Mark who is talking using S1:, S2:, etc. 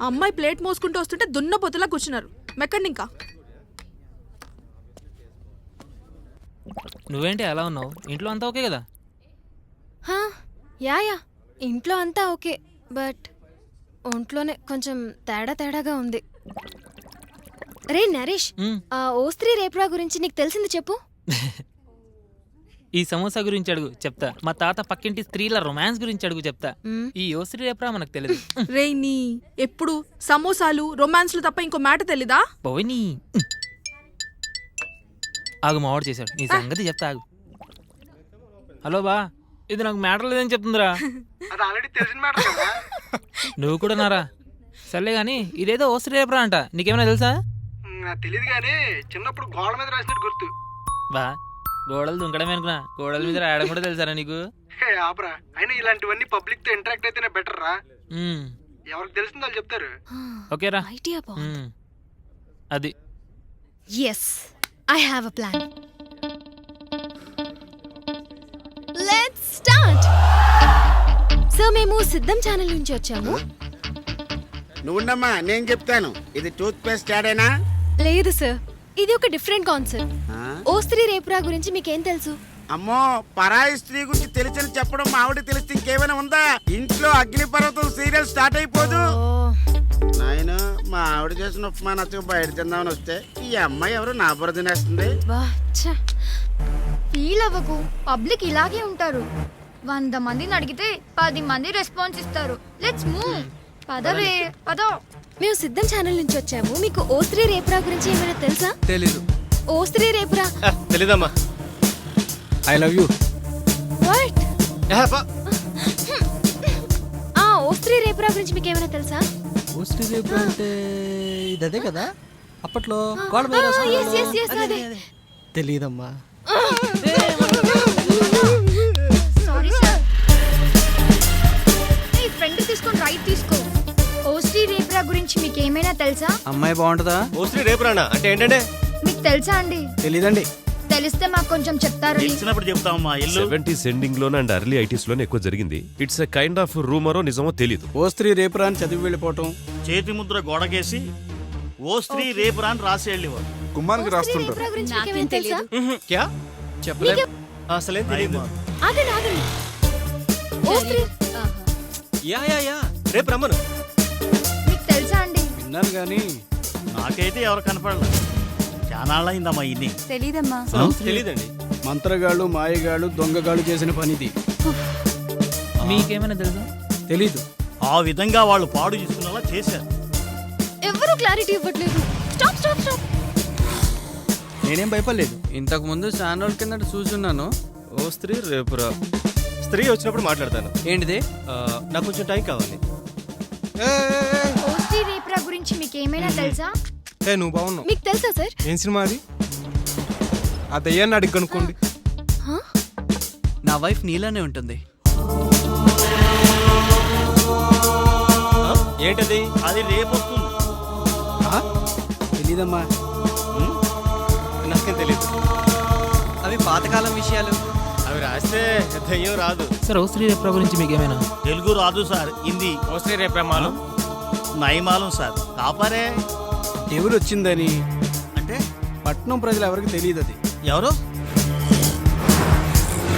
S1: అమ్మాయి ప్లేట్ మోసుకుంటూ వస్తుంటే దున్న పొత్తులా కూర్చున్నారు. మెక్కండి ఇంకా.
S2: నువ్వేంటి అలా ఉన్నావు? ఇంట్లో అంతా ఓకే కదా?
S3: యా ఇంట్లో అంతా ఓకే, బట్ ఒంట్లోనే కొంచెం తేడాగా ఉంది. రే నరేష్, ఆ ఓస్త్రీ రేపురా గురించి నీకు తెలిసింది చెప్పు.
S2: ఈ సమోసా గురించి అడుగు చెప్తా. మా తాత పక్కింటి స్త్రీల రొమాన్స్ గురించి అడుగు చెప్తా. ఈ ఓస్త్రీ రేపురా మనకు తెలియదు.
S1: రే నీ ఎప్పుడు సమోసాలు రొమాన్స్లు తప్ప ఇంకో మాట తెలీదా?
S2: పోయినీ ఆగు, మావాడు చేశాడు. నీ సంగతి చెప్తా ఆగు. హలో బా, ఇది నాకు మ్యాటర్ లేదని చెప్తుందిరా. నువ్వు కూడా నారా? సర్లే గాని ఇదేదో ఓస్త్రీ రేపురా అంట, నీకేమైనా తెలుసా?
S4: తెలియదు కానీ చిన్నప్పుడు గోడ మీద రాసినట్టు గుర్తు.
S2: బా, గోడలు దుంకడమే అనుకున్నా, గోడల మీద రాయడం కూడా తెలుసారా నీకు?
S4: ఆపరా, అయినా ఇలాంటివన్నీ పబ్లిక్ తో ఇంటరాక్ట్ అయితేనే బెటర్ రా. ఎవరికి తెలిసింది వాళ్ళు చెప్తారు.
S2: ఓకేరా, అది.
S3: Yes, I have a plan. Let's start. So మేము సిద్ధం ఛానల్ నుంచి వచ్చాము.
S5: నువ్వుండమ్మా, నేను చెప్తాను. ఇది టూత్ పేస్ట్ యాడేనా?
S3: లేదు సార్, ఇది ఒక డిఫరెంట్ కాన్సెప్ట్. ఓస్త్రీ రేపురా గురించి మీకేం తెలుసు?
S5: అమ్మో, పరాయి స్త్రీ గురించి తెలిసని చెప్పడం మా ఆవిడ తెలిస్తే ఇంకేమైనా ఉందా? ఇంట్లో అగ్నిపర్వతం సీరియల్ స్టార్ట్ అయిపోదు. నాయన, మా ఆవిడ చేసిన ఉప్మా నచ్చక బయట తిందామని వస్తే ఈ అమ్మాయి ఎవరు నా బుర్ర తినేస్తుంది.
S6: ఫీల్ అవ్వకు, పబ్లిక్ ఇలాగే ఉంటారు. 100 మందిని అడిగితే 10 మంది రెస్పాన్స్ ఇస్తారు. Let's move. పదవే పద.
S3: మేము సిద్ధం ఛానల్ నుంచి వచ్చాము. మీకు ఓస్త్రీ రేపురా గురించి ఏమైనా తెలుసా?
S7: తెలీదు.
S3: ఓస్త్రీ రేపురా
S7: తెలీదమ్మా. I love you.
S3: వాట్? ఆ ఓస్త్రీ రేపురా గురించి మీకు ఏమైనా తెలుసా?
S7: ఓస్త్రీ రేపురా అంటే ఇదే కదా అప్పట్లో గోడ మీద
S3: అదే.
S7: తెలీదమ్మా.
S6: Sorry sir. నీ ఫ్రెండ్ తీసుకొని రైట్ తీసుకో. ఓస్త్రీ రేపురా గురించి మీకు ఏమైనా తెలుసా?
S7: అమ్మాయి బాగుంటుందా?
S8: ఓస్త్రీ రేపురానా అంటే ఏంటంటే
S6: మీకు తెలుసా అండి?
S7: తెలీదండి.
S6: తెలిస్తే మాకు కొంచెం చెప్తారు.
S8: చెప్తామమ్మా. 70s ఎండింగ్ లోనే అండ్ ఎర్లీ 80s లోనే ఎక్కువ జరిగింది. ఇట్స్ ఎ కైండ్ ఆఫ్ రూమరో నిజమో తెలీదు.
S7: ఓస్త్రీ రేపురా అని చదివి వెళ్ళిపోవటం,
S8: చేతి ముద్ర గోడకేసి ఓస్త్రీ రేపురా అని రాసి వెళ్ళేవారు.
S5: గుమ్మానికి రాస్తుంటారు.
S3: గురించి మీకు ఏమైనా తెలుసా?
S7: క్యా చెప్పలేదు. అసలేం తెలీదు.
S3: ఆగండి. ఓస్త్రీ
S7: యా రేపు రమ్మను.
S6: మీకు తెలుసా అండి?
S7: విన్నాను గానీ
S8: నాకైతే ఎవరు కనపడలేదు. చానాళ్ళయిందమ్మా ఇన్ని.
S6: తెలీదమ్మా.
S7: తెలీదండి. మంత్రగాళ్ళు, మాయగాళ్ళు, దొంగగాళ్ళు చేసిన పనిది.
S2: మీకేమైనా తెలుసా?
S7: తెలీదు.
S8: ఆ విధంగా వాళ్ళు పాడు చేసుకునేలా చేశారు.
S3: ఎవరు క్లారిటీ ఇవ్వట్లేదు. స్టాప్.
S7: నేనేం భయపడలేదు. ఇంతకు ముందు ఛానల్ కింద చూసున్నాను. ఓస్త్రీ రేపురా.
S8: స్త్రీ వచ్చినప్పుడు మాట్లాడతాను.
S7: ఏంటిది?
S8: నాకు కొంచెం టైం కావాలి.
S6: ఓస్త్రీ రేపురా గురించి మీకు ఏమైనా తెలుసా?
S7: నువ్వు బాగున్నావు.
S3: మీకు తెలుసా సార్?
S7: ఏం సినిమా అది? ఆ దయ్యాన్ని అడిగి కనుక్కోండి. నా వైఫ్ నీలానే ఉంటుంది.
S8: ఏంటది? అది రేపు వస్తుంది.
S7: తెలీదమ్మా.
S8: నాకేం తెలీదు.
S7: అవి పాతకాలం విషయాలు.
S8: అవి రాస్తే దయ్యం రాదు.
S2: సార్ ఓస్త్రీ రేపురా గురించి మీకేమైనా?
S8: తెలుగు రాదు సార్, హిందీ.
S7: ఓస్త్రీ రేపురా మాలం
S8: నయమాలం సార్. కాపరే
S7: ఎవరు వచ్చిందని
S8: అంటే
S7: పట్నం ప్రజలు ఎవరికి తెలియదు. అది
S8: ఎవరు?